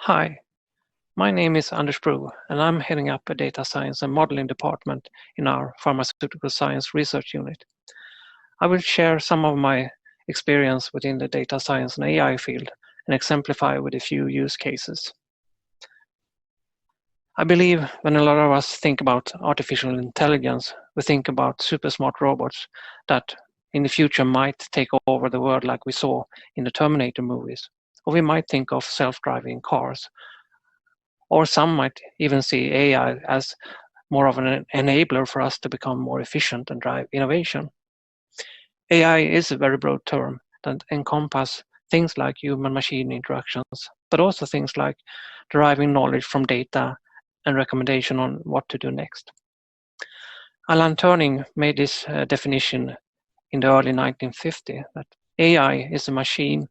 Hi, my name is Broo, and I'm heading up a data science and modeling department in our pharmaceutical science research unit. I will share some of my experience within the data science and AI field and exemplify with a few use cases. I believe when a lot of us think about artificial intelligence, we think about super smart robots that in the future might take over the world like we saw in the Terminator movies. Or we might think of self-driving cars. Or some might even see AI as more of an enabler for us to become more efficient and drive innovation. AI is a very broad term that encompasses things like human-machine interactions, but also things like deriving knowledge from data and recommendation on what to do next. Alan Turing made this definition in the early 1950s that AI is a machine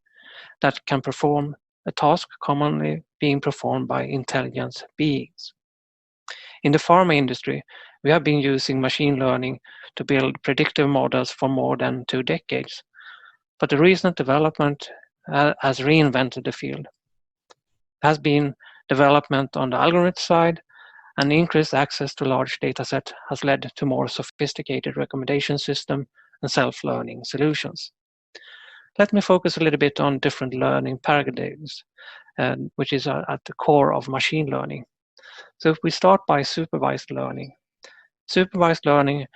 that can perform a task commonly being performed by intelligent beings. In the pharma industry, we have been using machine learning to build predictive models for more than 2 decades, but the recent development has reinvented the field. There has been development on the algorithm side, and increased access to large dataset has led to more sophisticated recommendation system and self-learning solutions. Let me focus a little bit on different learning paradigms, which is at the core of machine learning. So if we start by supervised learning. Supervised learning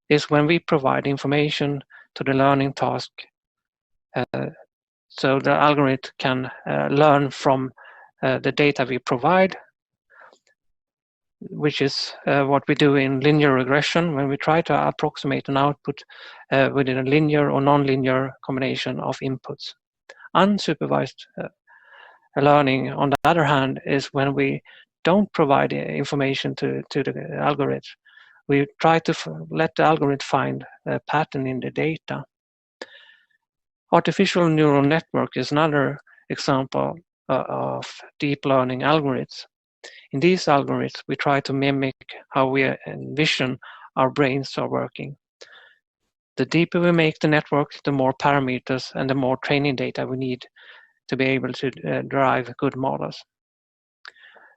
is when we provide information to the learning task so the algorithm can learn from the data we provide, which is what we do in linear regression when we try to approximate an output within a linear or nonlinear combination of inputs. Unsupervised learning, on the other hand, is when we don't provide information to the algorithm. We try to let the algorithm find a pattern in the data. Artificial neural network is another example of deep learning algorithms. In these algorithms, we try to mimic how we envision our brains are working. The deeper we make the network, the more parameters and the more training data we need to be able to derive good models.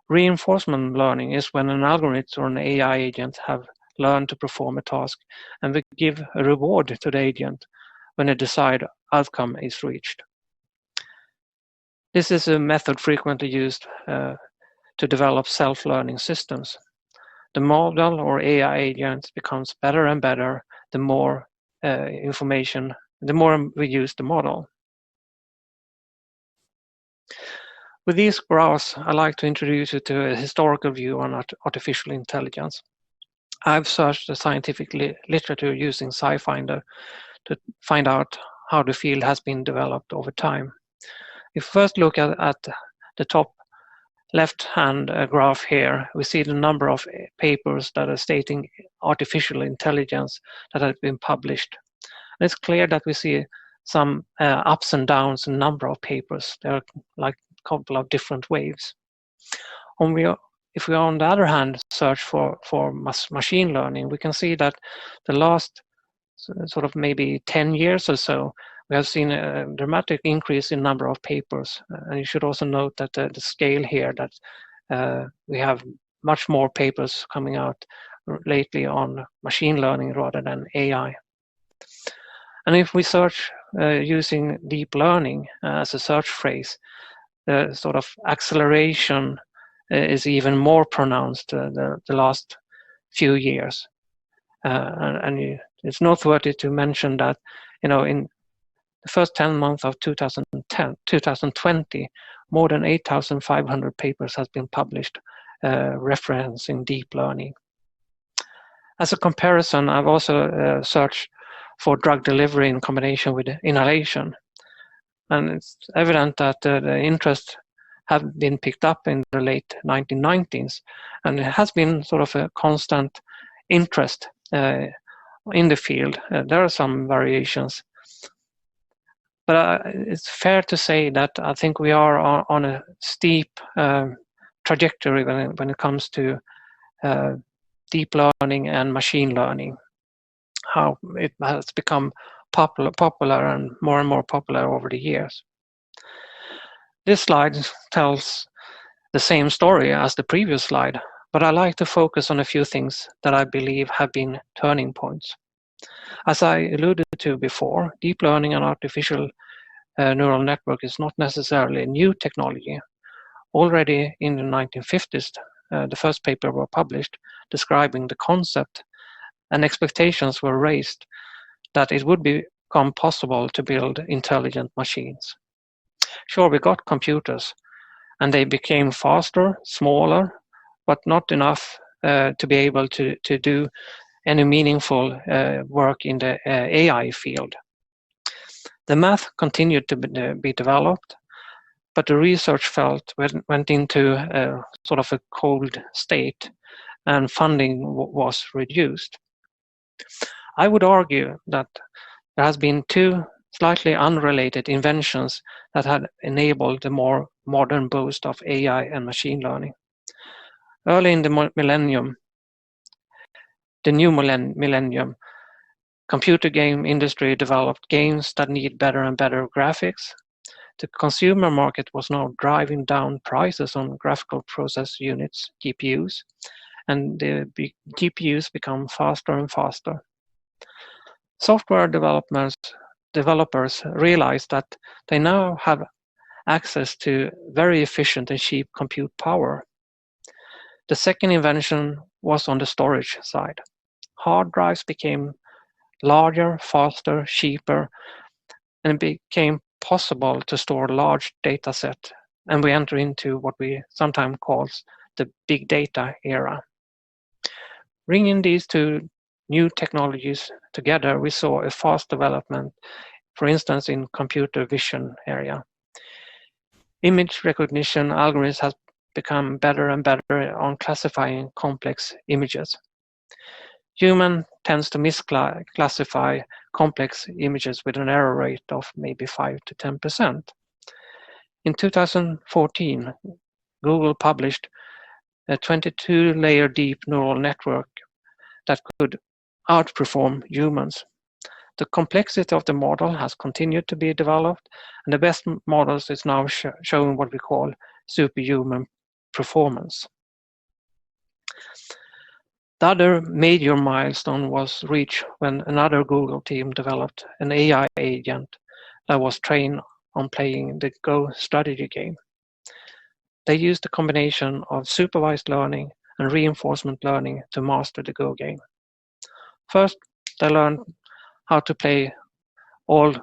Reinforcement learning is when an algorithm or an AI agent have learned to perform a task, and we give a reward to the agent when a desired outcome is reached. This is a method frequently used to develop self-learning systems. The model or AI agent becomes better and better the more information, the more we use the model. With these graphs, I'd like to introduce you to a historical view on artificial intelligence. I've searched the scientific literature using SciFinder to find out how the field has been developed over time. If we first look at the top left-hand graph here, we see the number of papers that are stating artificial intelligence that have been published. And it's clear that we see some ups and downs in number of papers. There are like a couple of different waves. If we, on the other hand, search for machine learning, we can see that the last sort of maybe 10 years or so, we have seen a dramatic increase in number of papers. And you should also note that the scale here, that we have much more papers coming out lately on machine learning rather than AI. And if we search using deep learning as a search phrase, the sort of acceleration is even more pronounced the last few years. And it's noteworthy to mention that, in the first 10 months of 2020, more than 8,500 papers has been published referencing deep learning. As a comparison, I've also searched for drug delivery in combination with inhalation. And it's evident that the interest have been picked up in the late 1990s, and it has been sort of a constant interest in the field. There are some variations, but it's fair to say that I think we are on a steep trajectory when it comes to deep learning and machine learning, how it has become popular and more popular over the years. This slide tells the same story as the previous slide, but I like to focus on a few things that I believe have been turning points. As I alluded to before, deep learning and artificial neural network is not necessarily a new technology. Already in the 1950s, the first paper were published describing the concept, and expectations were raised that it would become possible to build intelligent machines. Sure, we got computers, and they became faster, smaller, but not enough to be able to do any meaningful work in the AI field. The math continued to be developed, but the research felt went into sort of a cold state, and funding was reduced. I would argue that there has been two slightly unrelated inventions that had enabled the more modern boost of AI and machine learning. Early in the millennium, the new millennium, computer game industry developed games that need better and better graphics. The consumer market was now driving down prices on graphical process units, GPUs, and the GPUs become faster and faster. Software developers realized that they now have access to very efficient and cheap compute power. The second invention was on the storage side. Hard drives became larger, faster, cheaper, and it became possible to store a large data set, and we enter into what we sometimes call the big data era. Bringing these two new technologies together, we saw a fast development, for instance, in computer vision area. Image recognition algorithms have become better and better on classifying complex images. Human tends to misclassify complex images with an error rate of maybe 5 to 10%. In 2014, Google published a 22-layer deep neural network that could outperform humans. The complexity of the model has continued to be developed, and the best models is now showing what we call superhuman performance. The other major milestone was reached when another Google team developed an AI agent that was trained on playing the Go strategy game. They used a combination of supervised learning and reinforcement learning to master the Go game. First, they learned how to play all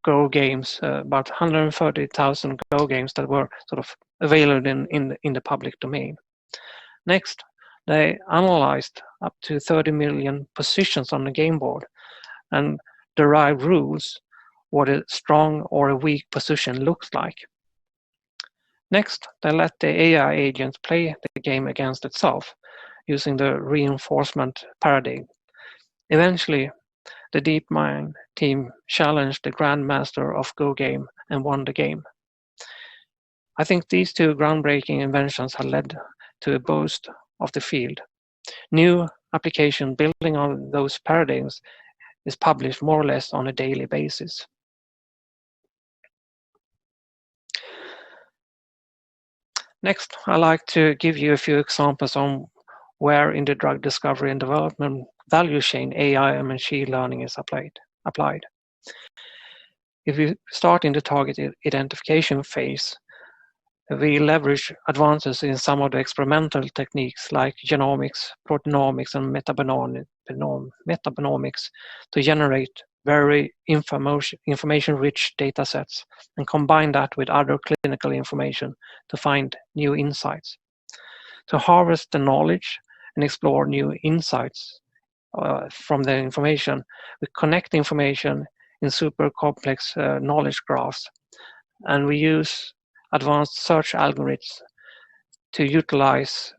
Go games, about 130,000 Go games that were sort of available in the public domain. Next, they analyzed up to 30 million positions on the game board and derived rules what a strong or a weak position looks like. Next, they let the AI agent play the game against itself using the reinforcement paradigm. Eventually, the DeepMind team challenged the grandmaster of Go game and won the game. I think these two groundbreaking inventions have led to a boost of the field. New application building on those paradigms is published more or less on a daily basis. Next, I'd like to give you a few examples on where in the drug discovery and development value chain AI and machine learning is applied. If we start in the target identification phase, we leverage advances in some of the experimental techniques like genomics, proteomics, and metabomics to generate very information-rich data sets and combine that with other clinical information to find new insights. To harvest the knowledge and explore new insights from the information, we connect information in super complex knowledge graphs, and we use advanced search algorithms to utilize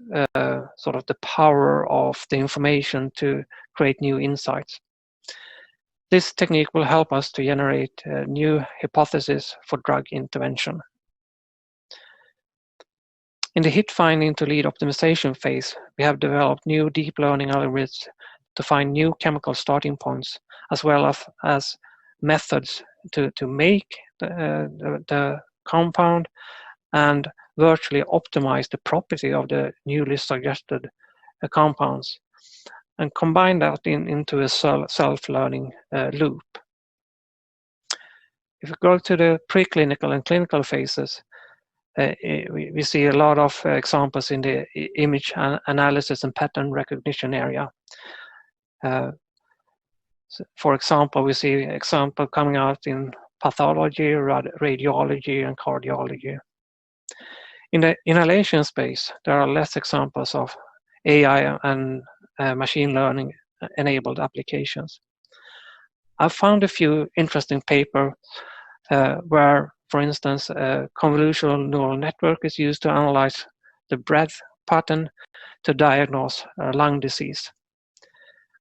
sort of the power of the information to create new insights. This technique will help us to generate new hypotheses for drug intervention. In the hit finding to lead optimization phase, we have developed new deep learning algorithms to find new chemical starting points, as well as methods to make the compound and virtually optimize the property of the newly suggested compounds and combine that into a self-learning loop. If we go to the preclinical and clinical phases, we see a lot of examples in the image analysis and pattern recognition area. For example, we see example coming out in pathology, radiology, and cardiology. In the inhalation space, there are less examples of AI and machine learning enabled applications. I've found a few interesting papers where, for instance, a convolutional neural network is used to analyze the breath pattern to diagnose lung disease.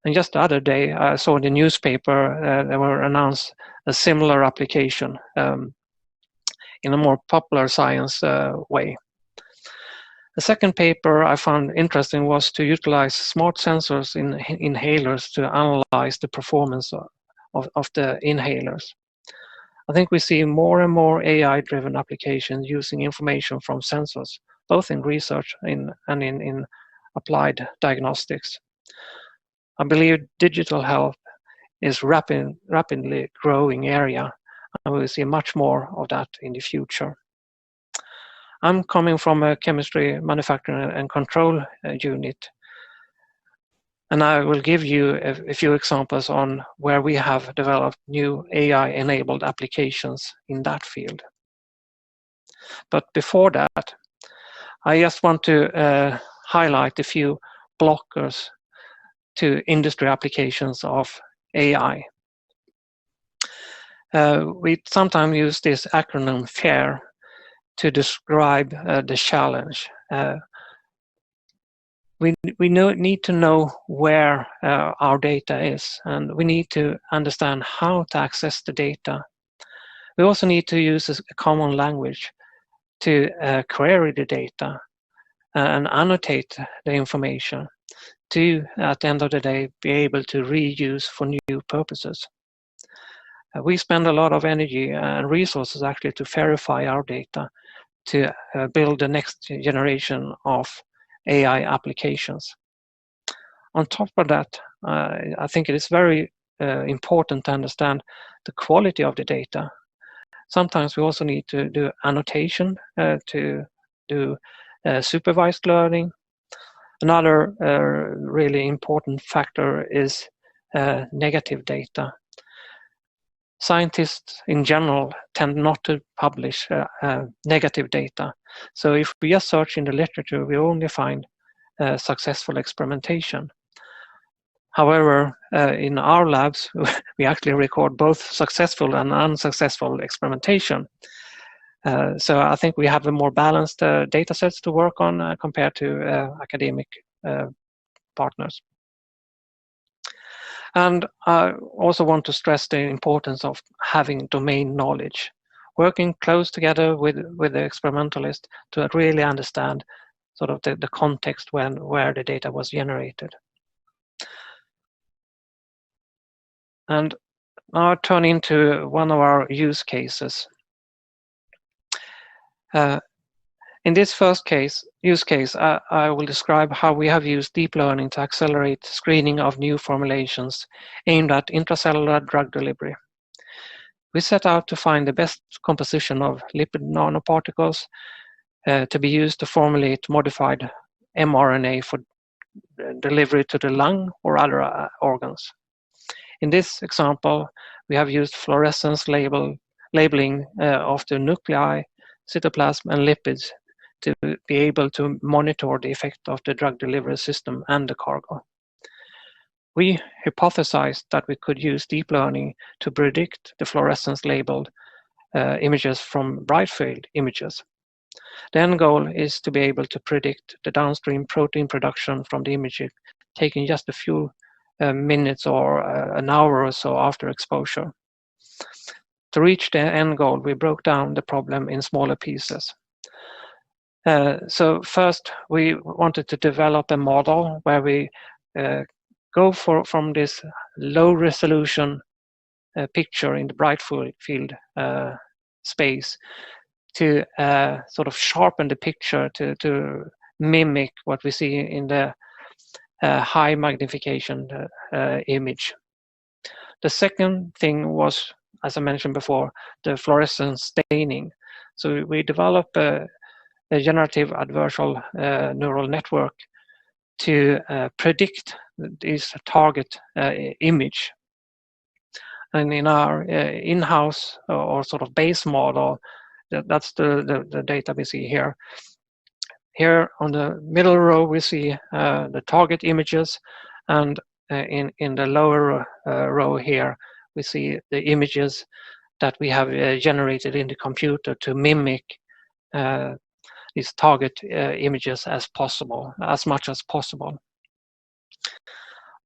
And just the other day, I saw in the newspaper they were announced a similar application in a more popular science way. The second paper I found interesting was to utilize smart sensors in inhalers to analyze the performance of the inhalers. I think we see more and more AI-driven applications using information from sensors, both in research and in applied diagnostics. I believe digital health is rapidly growing area, and we will see much more of that in the future. I'm coming from a chemistry manufacturing and control unit, and I will give you a few examples on where we have developed new AI-enabled applications in that field. But before that, I just want to highlight a few blockers to industry applications of AI. We sometimes use this acronym FAIR to describe the challenge. We need to know where our data is, and we need to understand how to access the data. We also need to use a common language to query the data and annotate the information to, at the end of the day, be able to reuse for new purposes. We spend a lot of energy and resources actually to verify our data to build the next generation of AI applications. On top of that, I think it is very important to understand the quality of the data. Sometimes we also need to do annotation to do supervised learning. Another really important factor is negative data. Scientists in general tend not to publish negative data. So if we just search in the literature, we only find successful experimentation. However, in our labs, we actually record both successful and unsuccessful experimentation. So I think we have a more balanced data sets to work on compared to academic partners. And I also want to stress the importance of having domain knowledge, working close together with the experimentalist to really understand sort of the context where the data was generated. And now I turn into one of our use cases. In this first use case, I will describe how we have used deep learning to accelerate screening of new formulations aimed at intracellular drug delivery. We set out to find the best composition of lipid nanoparticles to be used to formulate modified mRNA for delivery to the lung or other organs. In this example, we have used fluorescence labeling of the nuclei, cytoplasm, and lipids to be able to monitor the effect of the drug delivery system and the cargo. We hypothesized that we could use deep learning to predict the fluorescence labeled images from bright field images. The end goal is to be able to predict the downstream protein production from the imaging, taking just a few minutes or an hour or so after exposure. To reach the end goal, we broke down the problem in smaller pieces. So first, we wanted to develop a model where we go from this low resolution picture in the bright field space to sort of sharpen the picture to mimic what we see in the high magnification image. The second thing was, as I mentioned before, the fluorescence staining. So we developed a generative adversarial neural network to predict this target image. And in our in-house or sort of base model, that's the data we see here. Here on the middle row, we see the target images, and in the lower row here, we see the images that we have generated in the computer to mimic these target images as much as possible.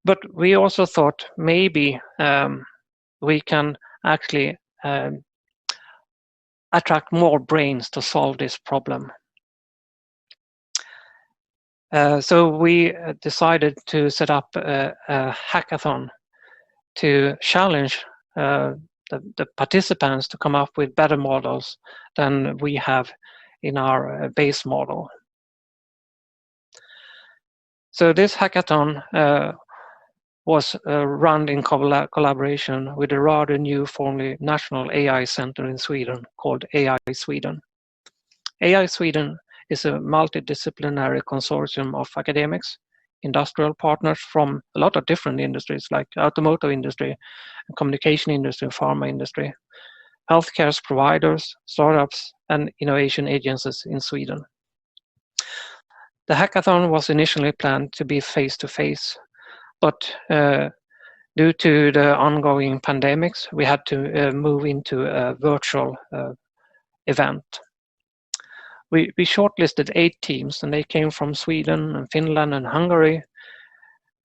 But we also thought maybe we can actually attract more brains to solve this problem. So we decided to set up a hackathon to challenge the participants to come up with better models than we have in our base model. So this hackathon was run in collaboration with a rather new, formerly national AI center in Sweden called AI Sweden. AI Sweden is a multidisciplinary consortium of academics, industrial partners from a lot of different industries like automotive industry, communication industry, pharma industry, healthcare providers, startups, and innovation agencies in Sweden. The hackathon was initially planned to be face-to-face, but due to the ongoing pandemics, we had to move into a virtual event. We shortlisted 8 teams, and they came from Sweden and Finland and Hungary,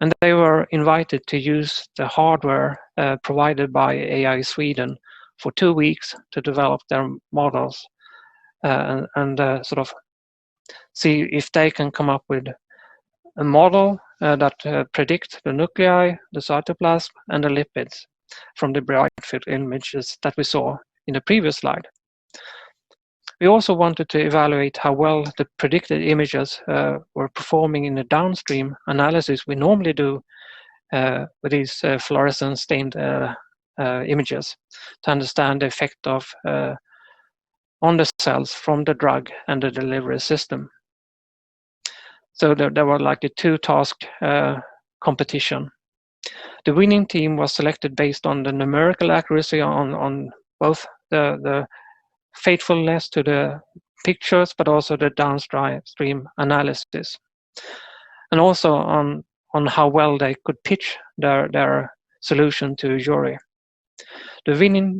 and they were invited to use the hardware provided by AI Sweden for 2 weeks to develop their models and sort of see if they can come up with a model that predicts the nuclei, the cytoplasm, and the lipids from the bright field images that we saw in the previous slide. We also wanted to evaluate how well the predicted images were performing in the downstream analysis we normally do with these fluorescent stained images to understand the effect of on the cells from the drug and the delivery system. So there were like a 2-task competition. The winning team was selected based on the numerical accuracy on both the faithfulness to the pictures, but also the downstream analysis, and also on how well they could pitch their solution to a jury. The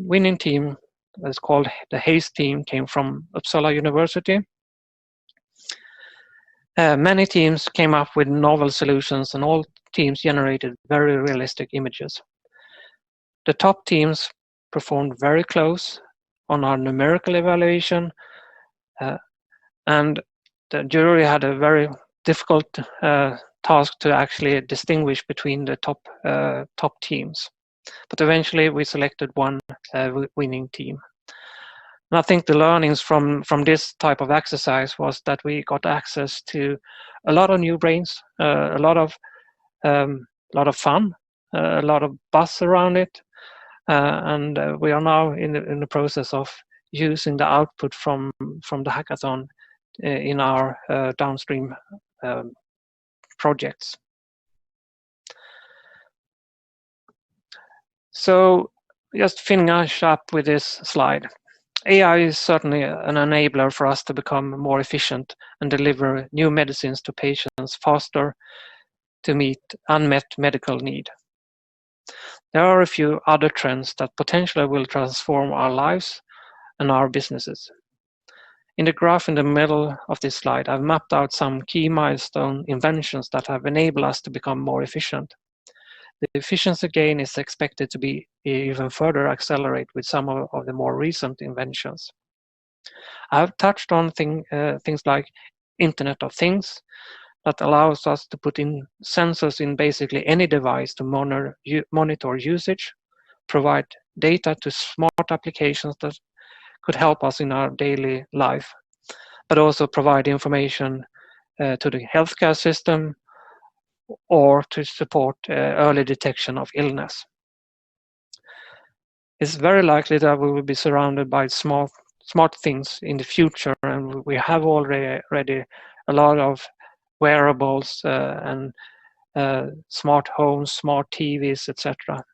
winning team is called the Hayes team, came from Uppsala University. Many teams came up with novel solutions, and all teams generated very realistic images. The top teams performed very close on our numerical evaluation, and the jury had a very difficult task to actually distinguish between the top teams. But eventually we selected one winning team. And I think the learnings from this type of exercise was that we got access to a lot of new brains, a lot of fun, a lot of buzz around it, and we are now in the process of using the output from the hackathon in our downstream projects. So just finish up with this slide. AI is certainly an enabler for us to become more efficient and deliver new medicines to patients faster to meet unmet medical need. There are a few other trends that potentially will transform our lives and our businesses. In the graph in the middle of this slide, I've mapped out some key milestone inventions that have enabled us to become more efficient. The efficiency gain is expected to be even further accelerated with some of the more recent inventions. I've touched on things like Internet of Things that allows us to put in sensors in basically any device to monitor usage, provide data to smart applications that could help us in our daily life, but also provide information to the healthcare system or to support early detection of illness. It's very likely that we will be surrounded by smart things in the future, and we have already a lot of wearables and smart homes, smart TVs, etc.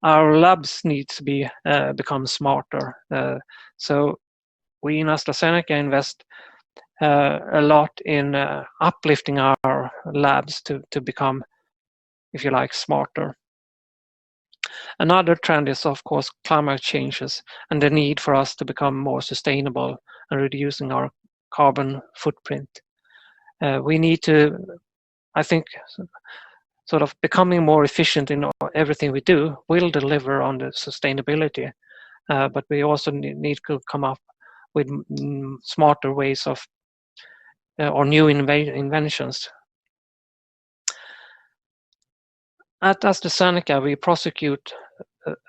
Our labs need to be become smarter. So we in AstraZeneca invest a lot in uplifting our labs to become, if you like, smarter. Another trend is, of course, climate changes and the need for us to become more sustainable and reducing our carbon footprint. We need to, I think, sort of becoming more efficient in everything we do will deliver on the sustainability, but we also need to come up with smarter ways of or new inventions. At AstraZeneca, we prosecute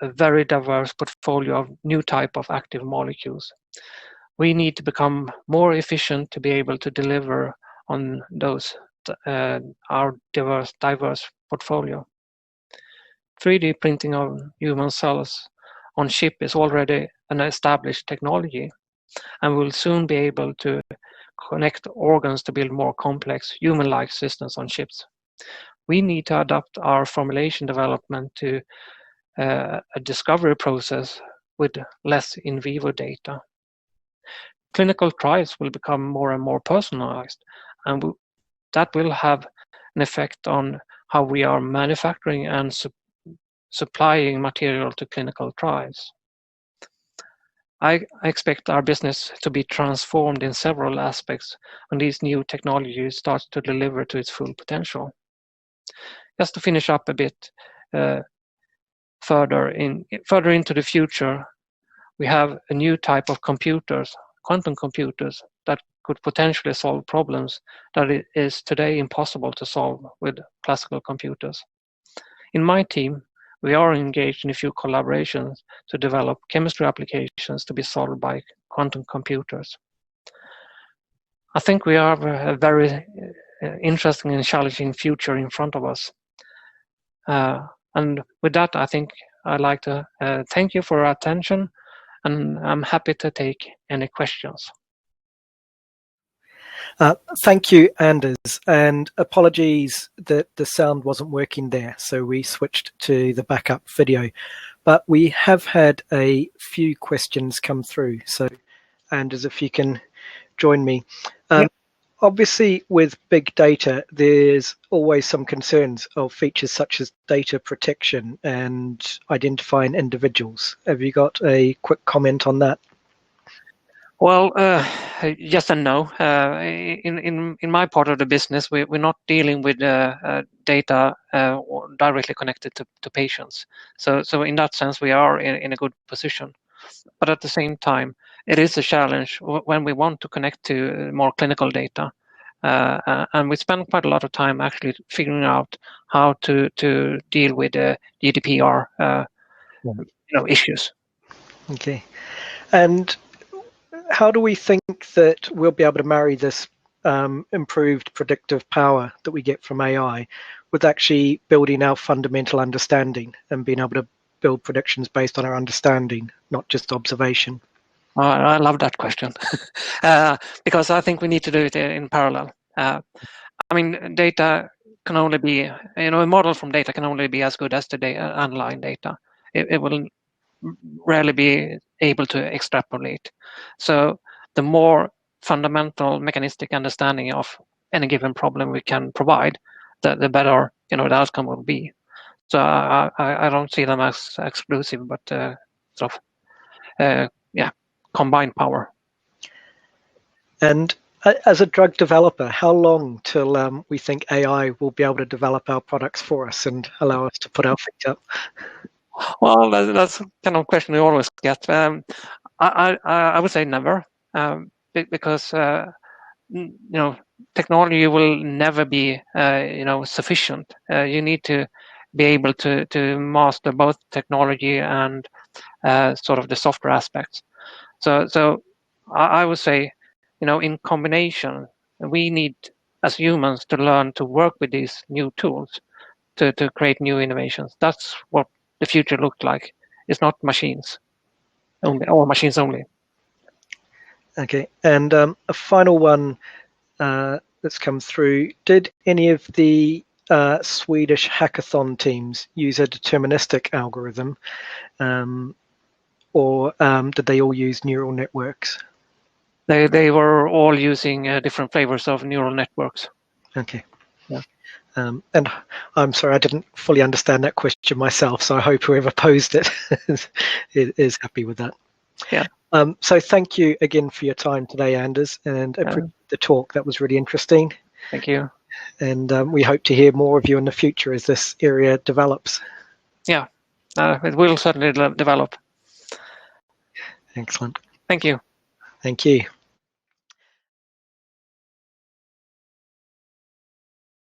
a very diverse portfolio of new type of active molecules. We need to become more efficient to be able to deliver on those our diverse portfolio. 3D printing of human cells on chip is already an established technology, and we'll soon be able to connect organs to build more complex human-like systems on chips. We need to adapt our formulation development to a discovery process with less in vivo data. Clinical trials will become more and more personalized, and that will have an effect on how we are manufacturing and supplying material to clinical trials. I expect our business to be transformed in several aspects when these new technologies start to deliver to its full potential. Just to finish up a bit further into the future, we have a new type of computers, quantum computers, that could potentially solve problems that it is today impossible to solve with classical computers. In my team, we are engaged in a few collaborations to develop chemistry applications to be solved by quantum computers. I think we have a very interesting and challenging future in front of us. And with that, I think I'd like to thank you for your attention, and I'm happy to take any questions. Thank you, Anders, and apologies that the sound wasn't working there, so we switched to the backup video. But we have had a few questions come through, so Anders, if you can join me. Yep. Obviously, with big data, there's always some concerns of features such as data protection and identifying individuals. Have you got a quick comment on that? Well, yes and no. In my part of the business, we're not dealing with data directly connected to patients. So in that sense, we are in a good position. But at the same time, it is a challenge when we want to connect to more clinical data. And we spend quite a lot of time actually figuring out how to deal with GDPR issues. Okay. And how do we think that we'll be able to marry this improved predictive power that we get from AI with actually building our fundamental understanding and being able to build predictions based on our understanding, not just observation? I love that question because I think we need to do it in parallel. I mean, data can only be, a model from data can only be as good as the underlying data. It will rarely be able to extrapolate. So the more fundamental mechanistic understanding of any given problem we can provide, the better the outcome will be. So I don't see them as exclusive, but sort of combined power. And as a drug developer, how long till we think AI will be able to develop our products for us and allow us to put our feet up? Well, that's kind of question we always get. I would say never, because technology will never be sufficient. You need to be able to master both technology and sort of the software aspects. So I would say, in combination, we need as humans to learn to work with these new tools to create new innovations. That's what the future looked like. It's not machines only, or machines only. Okay, and a final one that's come through. Did any of the Swedish hackathon teams use a deterministic algorithm, or did they all use neural networks? They were all using different flavors of neural networks. Okay. Yeah. And I'm sorry, I didn't fully understand that question myself, so I hope whoever posed it is happy with that. Yeah. So thank you again for your time today, Anders, and appreciate the talk. That was really interesting. Thank you. And we hope to hear more of you in the future as this area develops. Yeah, it will certainly develop. Excellent. Thank you. Thank you.